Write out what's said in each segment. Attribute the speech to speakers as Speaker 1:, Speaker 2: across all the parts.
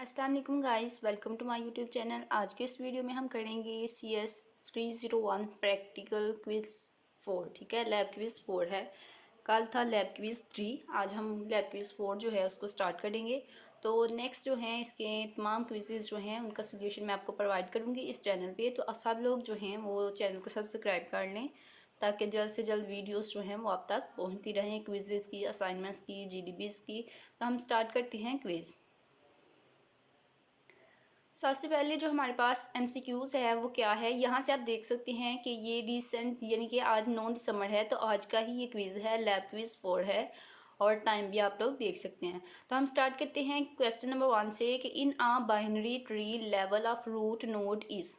Speaker 1: अस्सलाम वालेकुम guys, welcome to my YouTube channel. आज के इस वीडियो में हम करेंगे CS 301 प्रैक्टिकल क्विज़ 4। ठीक है, लैब क्विज़ 4 है। कल था लैब क्विज़ 3, आज हम लैब क्विज़ 4 जो है उसको स्टार्ट करेंगे। तो नेक्स्ट जो है इसके तमाम क्विज़ेज़ जो हैं उनका सोल्यूशन मैं आपको प्रोवाइड करूँगी इस चैनल पे। तो सब लोग जो हैं वो चैनल को सब्सक्राइब कर लें ताकि जल्द से जल्द वीडियोस जो हैं वो आप तक पहुँचती रहें, क्विज़ेज़ की, असाइनमेंट्स की, GDBs की। तो हम स्टार्ट करते हैं क्विज़। सबसे पहले जो हमारे पास MCQs है वो क्या है, यहाँ से आप देख सकते हैं कि ये रिसेंट यानी कि आज 9 दिसंबर है, तो आज का ही ये क्विज़ है, लैब क्विज़ 4 है और टाइम भी आप लोग देख सकते हैं। तो हम स्टार्ट करते हैं क्वेश्चन नंबर 1 से कि in a binary tree level of root node is.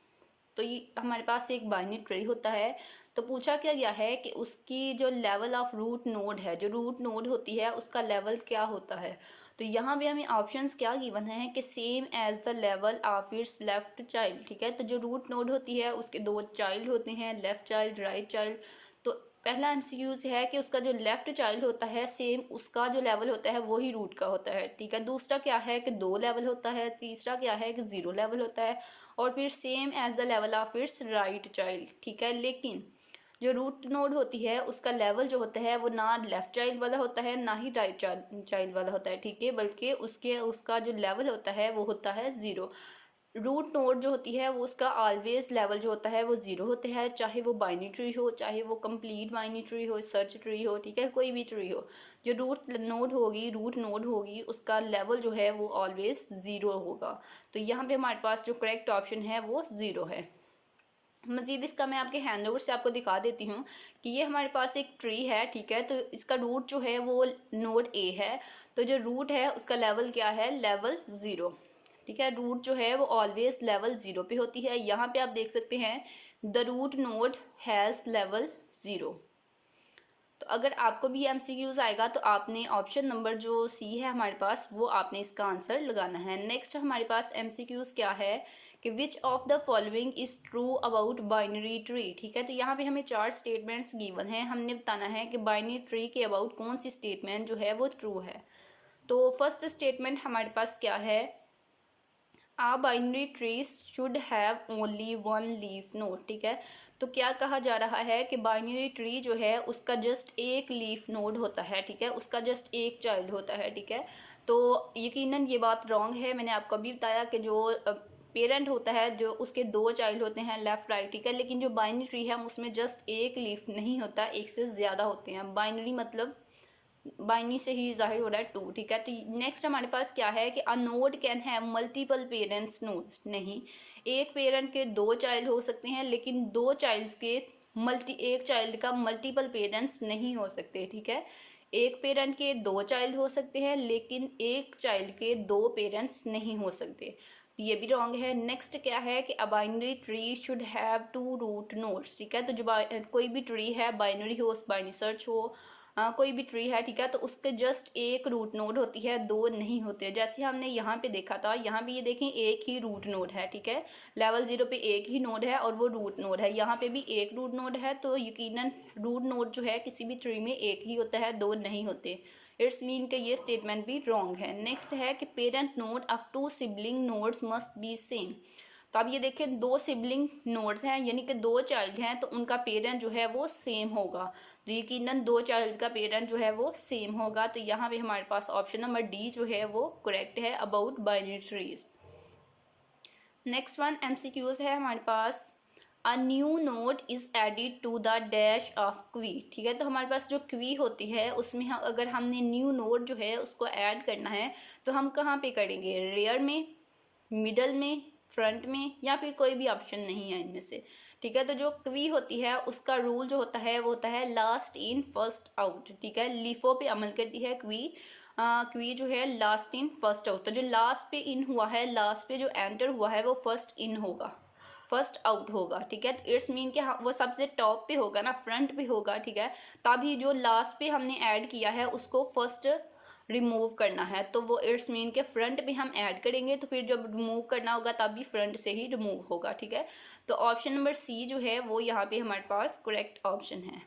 Speaker 1: तो ये हमारे पास एक बाइनरी ट्री होता है। तो पूछा क्या गया है कि उसकी जो लेवल ऑफ रूट नोड है, जो रूट नोड होती है उसका लेवल क्या होता है। तो यहाँ भी हमें ऑप्शंस क्या गिवन है कि same as the level of its left child. ठीक है, तो जो रूट नोड होती है उसके दो चाइल्ड होते हैं, लेफ्ट चाइल्ड, राइट चाइल्ड। तो पहला MCQ है कि उसका जो लेफ्ट चाइल्ड होता है सेम उसका जो लेवल होता है वही रूट का होता है। ठीक है, दूसरा क्या है कि 2 लेवल होता है, तीसरा क्या है कि 0 लेवल होता है, और फिर same as the level of its right child. ठीक है, लेकिन जो रूट नोड होती है उसका लेवल जो होता है वो ना लेफ्ट चाइल्ड वाला होता है ना ही राइट चाइल्ड वाला होता है। ठीक है, बल्कि उसका जो लेवल होता है वो होता है 0। रूट नोड जो होती है वो उसका ऑलवेज लेवल जो होता है वो 0 होता है, चाहे वो बाइनरी ट्री हो, चाहे वो कंप्लीट बाइनरी ट्री हो, सर्च ट्री हो। ठीक है, कोई भी ट्री हो, जो रूट नोड होगी उसका लेवल जो है वो ऑलवेज 0 होगा। तो यहाँ पे हमारे पास जो करेक्ट ऑप्शन है वो 0 है। मज़ीद इसका मैं आपके हैंडआउट से आपको दिखा देती हूँ कि ये हमारे पास एक ट्री है। ठीक है, तो इसका रूट जो है वो नोड A है, तो जो रूट है उसका लेवल क्या है, लेवल 0। ठीक है, रूट जो है वो ऑलवेज लेवल 0 पे होती है। यहाँ पे आप देख सकते हैं the root node has level 0। तो अगर आपको भी MCQs आएगा तो आपने ऑप्शन नंबर जो C है हमारे पास वो आपने इसका आंसर लगाना है। नेक्स्ट हमारे पास MCQs क्या है कि which of the following is true about binary tree. ठीक है, तो यहाँ पे हमें 4 स्टेटमेंट्स गिवन हैं, हमने बताना है कि बाइनरी ट्री के अबाउट कौन सी स्टेटमेंट जो है वो ट्रू है। तो फर्स्ट स्टेटमेंट हमारे पास क्या है, आ binary tree should have only one leaf node. ठीक है, तो क्या कहा जा रहा है कि बाइनरी ट्री जो है उसका जस्ट एक लीफ नोड होता है। ठीक है, उसका जस्ट एक चाइल्ड होता है। ठीक है, तो यकीनन ये बात रॉन्ग है। मैंने आपको अभी बताया कि जो पेरेंट होता है जो उसके 2 चाइल्ड होते हैं, लेफ्ट राइट। ठीक है, लेकिन जो बाइनरी ट्री है उसमें जस्ट एक लीफ नहीं होता, एक से ज़्यादा होते हैं। बाइनरी मतलब बाइनरी से ही जाहिर हो रहा है 2। ठीक है, तो नेक्स्ट हमारे पास क्या है कि a node can have multiple parents. Nodes नहीं, एक पेरेंट के 2 चाइल्ड हो सकते हैं, लेकिन 2 चाइल्ड्स के एक चाइल्ड का मल्टीपल पेरेंट्स नहीं हो सकते। ठीक है, एक पेरेंट के 2 चाइल्ड हो सकते हैं लेकिन एक चाइल्ड के 2 पेरेंट्स नहीं हो सकते, तो ये भी रॉन्ग है। नेक्स्ट क्या है कि a binary tree should have 2 root nodes. ठीक है, तो जो कोई भी ट्री है, बाइनरी हो, बाइनरी सर्च हो, कोई भी ट्री है, ठीक है, तो उसके जस्ट एक रूट नोड होती है, 2 नहीं होते। जैसे हमने यहाँ पे देखा था, यहाँ पे ये देखें एक ही रूट नोड है। ठीक है, लेवल 0 पे एक ही नोड है और वो रूट नोड है। यहाँ पे भी एक रूट नोड है, तो यकीनन रूट नोड जो है किसी भी ट्री में एक ही होता है, 2 नहीं होते। इट्स मीन के ये स्टेटमेंट भी रॉन्ग है। नेक्स्ट है कि parent node of 2 sibling nodes must be same. तो अब ये देखें 2 सिबलिंग नोड्स हैं यानी कि 2 चाइल्ड हैं, तो उनका पेरेंट जो है वो सेम होगा। तो यकीनन 2 चाइल्ड का पेरेंट जो है वो सेम होगा। तो यहाँ पे हमारे पास ऑप्शन नंबर D जो है वो करेक्ट है about binary trees. Next one MCQs है हमारे पास, a new node is added to the dash of queue. ठीक है, तो हमारे पास जो क्वी होती है उसमें अगर हमने न्यू नोड जो है उसको ऐड करना है तो हम कहाँ पे करेंगे, रेयर में, मिडल में, फ्रंट में, या फिर कोई भी ऑप्शन नहीं है इनमें से। ठीक है, तो जो क्वी होती है उसका रूल जो होता है वो होता है लास्ट इन फर्स्ट आउट। ठीक है, लीफो पे अमल करती है क्वी। क्वी जो है लास्ट इन फर्स्ट आउट, तो जो लास्ट पे इन हुआ है, लास्ट पे जो एंटर हुआ है वो फर्स्ट इन होगा, फर्स्ट आउट होगा। ठीक है, तो इट्स मीन कि वो सबसे टॉप पे होगा ना, फ्रंट पे होगा। ठीक है, तभी जो लास्ट पे हमने ऐड किया है उसको फर्स्ट रिमूव करना है, तो वो इट्स मीन के फ्रंट पे हम ऐड करेंगे, तो फिर जब रिमूव करना होगा तब भी फ्रंट से ही रिमूव होगा। ठीक है, तो ऑप्शन नंबर C जो है वो यहाँ पे हमारे पास करेक्ट ऑप्शन है।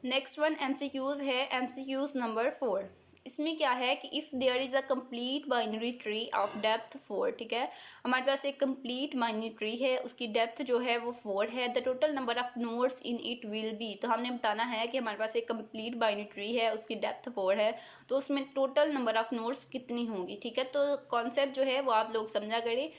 Speaker 1: नेक्स्ट वन MCQs है, MCQs नंबर 4। इसमें क्या है कि if there is a complete binary tree of depth 4, ठीक है, हमारे पास एक कंप्लीट बाइनरी ट्री है, उसकी डेप्थ जो है वो 4 है, the total number of nodes in it will be, तो हमने बताना है कि हमारे पास एक कंप्लीट बाइनरी ट्री है, उसकी डेप्थ 4 है, तो उसमें टोटल नंबर ऑफ नोड्स कितनी होंगी, ठीक है। तो कॉन्सेप्ट जो है वो आप लोग समझा करें।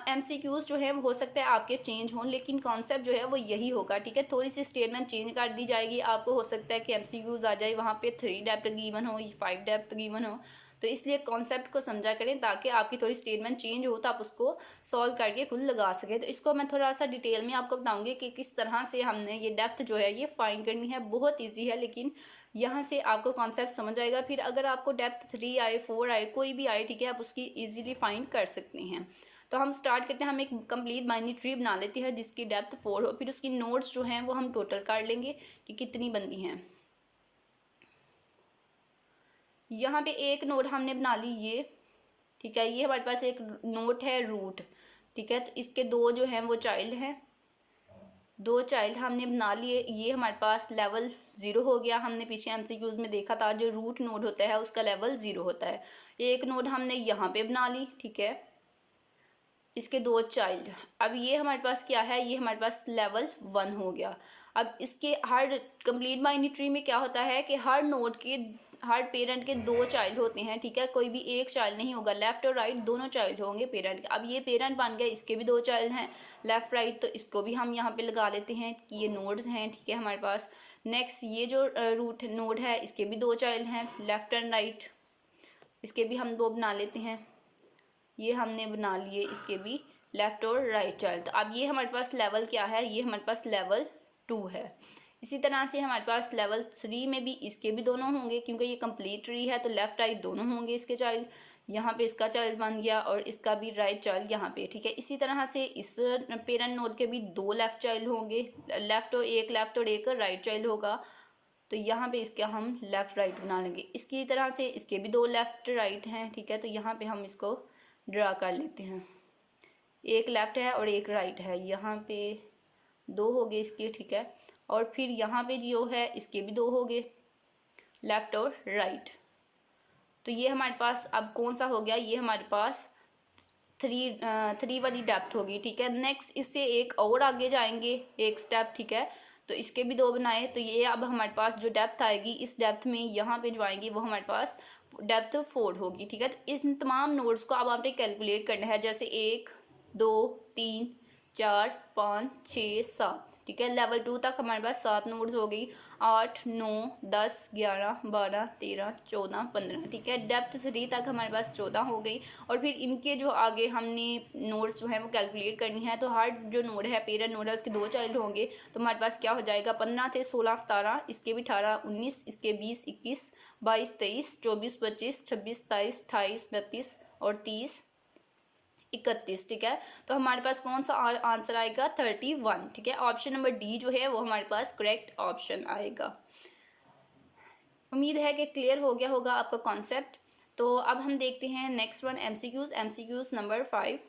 Speaker 1: MCQs जो है हो सकता है आपके चेंज हों, लेकिन कॉन्सेप्ट जो है वो यही होगा, ठीक है। थोड़ी सी स्टेटमेंट चेंज कर दी जाएगी, आपको हो सकता है कि MCQs आ जाए वहाँ पे 3 डेप्थ गिवन हो, 5 डेप्थ गिवन हो, तो इसलिए कॉन्सेप्ट को समझा करें ताकि आपकी थोड़ी स्टेटमेंट चेंज हो तो आप उसको सॉल्व करके खुद लगा सकें। तो इसको मैं थोड़ा सा डिटेल में आपको बताऊंगी कि किस तरह से हमने ये डेप्थ जो है ये फाइंड करनी है। बहुत ईजी है, लेकिन यहाँ से आपको कॉन्सेप्ट समझ आएगा। फिर अगर आपको डेप्थ 3 आए, 4 आए, कोई भी आए, ठीक है, आप उसकी ईजिली फाइंड कर सकते हैं। तो हम स्टार्ट करते हैं, हम एक कंप्लीट बाइनरी ट्री बना लेते हैं जिसकी डेप्थ 4 हो, फिर उसकी नोड्स जो हैं वो हम टोटल कर लेंगे कि कितनी बनती हैं। यहाँ पे एक नोड हमने बना ली ये, ठीक है, ये हमारे पास एक नोड है रूट, ठीक है, तो इसके दो जो हैं वो चाइल्ड हैं, दो चाइल्ड हमने बना लिए। ये हमारे पास लेवल 0 हो गया। हमने पीछे MCQs में देखा था जो रूट नोड होता है उसका लेवल 0 होता है। एक नोड हमने यहाँ पे बना ली, ठीक है, इसके दो चाइल्ड। अब ये हमारे पास क्या है, ये हमारे पास लेवल 1 हो गया। अब इसके हर कंप्लीट बाइनरी ट्री में क्या होता है कि हर नोड के हर पेरेंट के दो चाइल्ड होते हैं, ठीक है, कोई भी एक चाइल्ड नहीं होगा, लेफ्ट और राइट दोनों चाइल्ड होंगे पेरेंट के। अब ये पेरेंट बन गया, इसके भी दो चाइल्ड हैं लेफ्ट राइट, तो इसको भी हम यहाँ पे लगा लेते हैं कि ये नोड्स हैं, ठीक है, हमारे पास। नेक्स्ट ये जो रूट नोड है इसके भी दो चाइल्ड हैं लेफ्ट एंड राइट, इसके भी हम दो बना लेते हैं। ये हमने बना लिए इसके भी लेफ्ट और राइट चाइल्ड। तो अब ये हमारे पास लेवल क्या है, ये हमारे पास लेवल 2 है। इसी तरह से हमारे पास लेवल 3 में भी इसके भी दोनों होंगे, क्योंकि ये कंप्लीट ट्री है तो लेफ्ट राइट दोनों होंगे इसके चाइल्ड। यहाँ पे इसका चाइल्ड बन गया और इसका भी राइट चाइल्ड यहाँ पे, ठीक है। इसी तरह से इस पेरेंट नोड के भी दो लेफ्ट चाइल्ड होंगे, लेफ्ट और एक राइट चाइल्ड होगा, तो यहाँ पे इसका हम लेफ़्ट राइट बना लेंगे। इसकी तरह से इसके भी दो लेफ़्ट राइट हैं, ठीक है, तो यहाँ पे हम इसको ड्रा कर लेते हैं। एक लेफ़्ट है और एक राइट है, यहाँ पे दो हो गए इसके, ठीक है, और फिर यहाँ पे जो है इसके भी दो हो गए लेफ़्ट और राइट। तो ये हमारे पास अब कौन सा हो गया, ये हमारे पास थ्री वाली डेप्थ होगी, ठीक है। नेक्स्ट इससे एक और आगे जाएंगे एक स्टेप, ठीक है, तो इसके भी दो बनाए, तो ये अब हमारे पास जो डेप्थ आएगी इस डेप्थ में यहाँ पे जो आएंगी वो हमारे पास डेप्थ 4 होगी, ठीक है। तो इन तमाम नोड्स को अब आपने कैलकुलेट करना है, जैसे 1 2 3 4 5 6 7, ठीक है। लेवल 2 तक हमारे पास 7 नोड्स हो गई, 8 9 10 11 12 13 14 15, ठीक है। डेप्थ 3 तक हमारे पास 14 हो गई, और फिर इनके जो आगे हमने नोड्स जो है वो कैलकुलेट करनी है। तो हर जो नोड है पेरेंट नोड है उसके दो चाइल्ड होंगे, तो हमारे पास क्या हो जाएगा, 15 थे 16 17, इसके भी 18 19, इसके 20 21 22 23 24 25 26 27 28 29 और 30 31, ठीक है। तो हमारे पास कौन सा आंसर आएगा, 31, ठीक है। ऑप्शन नंबर डी जो है वो हमारे पास करेक्ट ऑप्शन आएगा। उम्मीद है कि क्लियर हो गया होगा आपका कॉन्सेप्ट। तो अब हम देखते हैं नेक्स्ट वन, MCQs नंबर 5।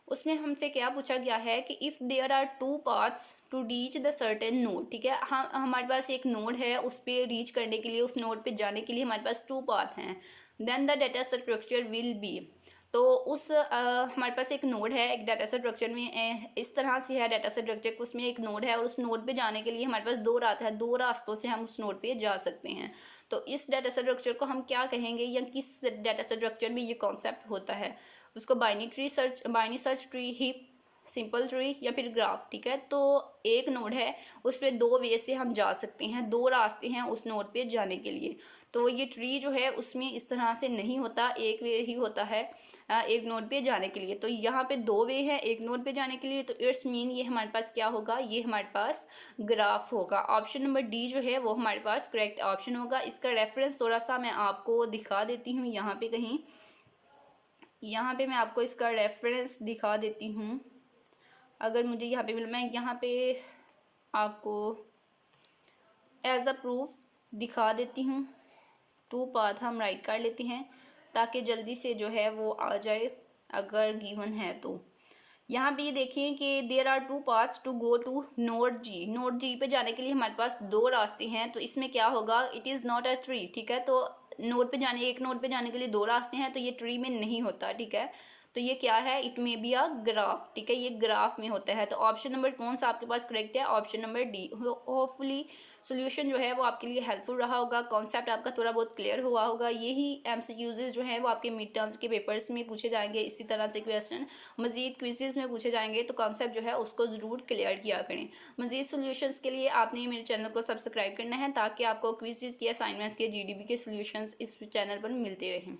Speaker 1: उसमें हमसे क्या पूछा गया है कि if there are two paths to reach the certain node, ठीक है, हम हमारे पास एक नोड है, उस पर रीच करने के लिए, उस नोड पे जाने के लिए हमारे पास टू पाथ हैं, then the data structure will be. तो उस हमारे पास एक नोड है, एक डाटा स्ट्रक्चर में इस तरह से है डाटा स्ट्रक्चर, उसमें एक नोड है और उस नोड पे जाने के लिए हमारे पास दो रास्ते हैं, दो रास्तों से हम उस नोड पे जा सकते हैं। तो इस डाटा स्ट्रक्चर को हम क्या कहेंगे, या किस डाटा स्ट्रक्चर में ये कॉन्सेप्ट होता है, उसको binary search tree, heap, simple tree या फिर ग्राफ, ठीक है। तो एक नोड है, उस पर दो वे से हम जा सकते हैं, दो रास्ते हैं उस नोड पे जाने के लिए। तो ये ट्री जो है उसमें इस तरह से नहीं होता, एक वे ही होता है एक नोड पे जाने के लिए। तो यहाँ पे दो वे है एक नोड पे जाने के लिए, तो इट्स मीन ये हमारे पास क्या होगा, ये हमारे पास ग्राफ होगा। ऑप्शन नंबर डी जो है वो हमारे पास करेक्ट ऑप्शन होगा। इसका रेफरेंस थोड़ा सा मैं आपको दिखा देती हूँ, यहाँ पे कहीं, यहाँ पे मैं आपको इसका रेफरेंस दिखा देती हूँ, अगर मुझे यहाँ पे मैं यहाँ पे आपको एज अ प्रूफ दिखा देती हूँ। टू पाथ हम राइट कर लेते हैं ताकि जल्दी से जो है वो आ जाए, अगर गिवन है तो। यहाँ पे ये देखिए कि there are two paths to go to node G पे जाने के लिए हमारे पास दो रास्ते हैं, तो इसमें क्या होगा, it is not a tree, ठीक है। तो नोड पे जाने, एक नोड पे जाने के लिए दो रास्ते हैं, तो ये ट्री में नहीं होता, ठीक है। तो ये क्या है, it may be a graph, ठीक है, ये ग्राफ में होता है। तो ऑप्शन नंबर कौन सा आपके पास करेक्ट है, option number D. Hopefully solution जो है वो आपके लिए हेल्पफुल रहा होगा, कॉन्सेप्ट आपका थोड़ा बहुत क्लियर हुआ होगा। यही एमसीक्यूज जो हैं वो आपके मिड टर्म्स के पेपर्स में पूछे जाएंगे, इसी तरह से क्वेश्चन मजीद क्विजेज में पूछे जाएंगे, तो कॉन्सेप्ट जो है उसको ज़रूर क्लियर किया करें। मजीद सोल्यूशंस के लिए आपने मेरे चैनल को सब्सक्राइब करना है, ताकि आपको क्विजेज के, असाइनमेंट्स के, जीडीबी के सोल्यूशंस इस चैनल पर मिलते रहें।